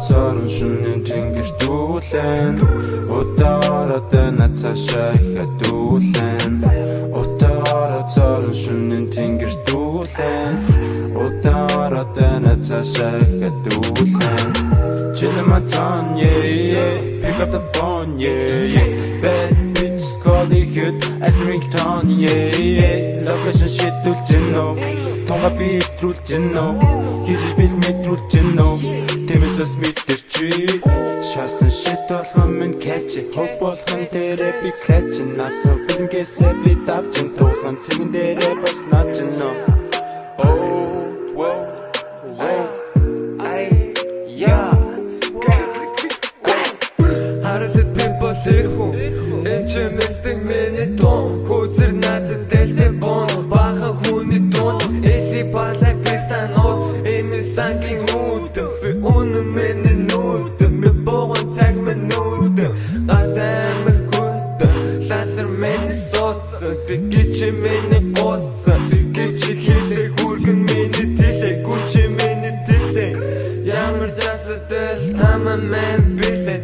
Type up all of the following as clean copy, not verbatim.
цорон шүнэн тэнгэртүүлэн Утаараа нацаашаа хатуулэн Утаараа цорон шүнэн тэнгэртүүлэн Утаараа нацаашаа хатуулэн Chillin' my tongue, yeah, yeah. Pick up the phone, yeah, yeah. Bad bitches call it hit as the ringtone, yeah, yeah. Location shit tulcino, tonga beat tulcino. Хийж бил мэдрүүлчино. Тэмээсээс мэдэрчи. Шаасан shit болгон минь catch. Хоп болгон дээрээ би catch. Навсан фильмгээсээ би давчин туулган цэгэн дээрээ бас наачино. Oh, whoa, whoa. Энчэмэстэг миний тон Хөөцөр надад дэлтэй бон Бахан хүний тон Эли балай пистанот Эми сангийн үүдэн Би үнэн миний нүүдэн Ми богон цаг минүүдэн Гадамын хүндэн Латар миний соцсан Би гичи миний гоцсан Гичи хилээ хүргэн миний тилээ Гүчи миний тилээ Ямар жасадэл Тамамен билээ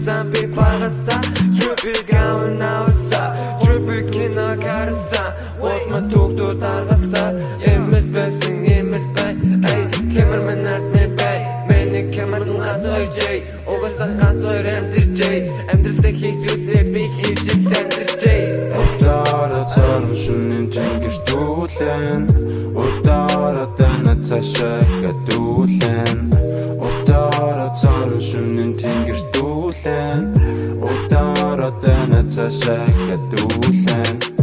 Чампи параса Trüppel gauen außer Trüppel Kinder karsa What ma tuktu targasa Emil besin emil bay Ey kemmer men at me bay Meni kemmer dun gansoy jay Ogasa gansoy remdir jay Emdirde hihtülle big hijil tendir jay Утаараа цорон шүнэн тэнгэртүүлэн Утаараа нацаашаа хатуулэн Утаараа цорон шүнэн тэнгэртүүлэн Утаараа нацаашаа хатуулэн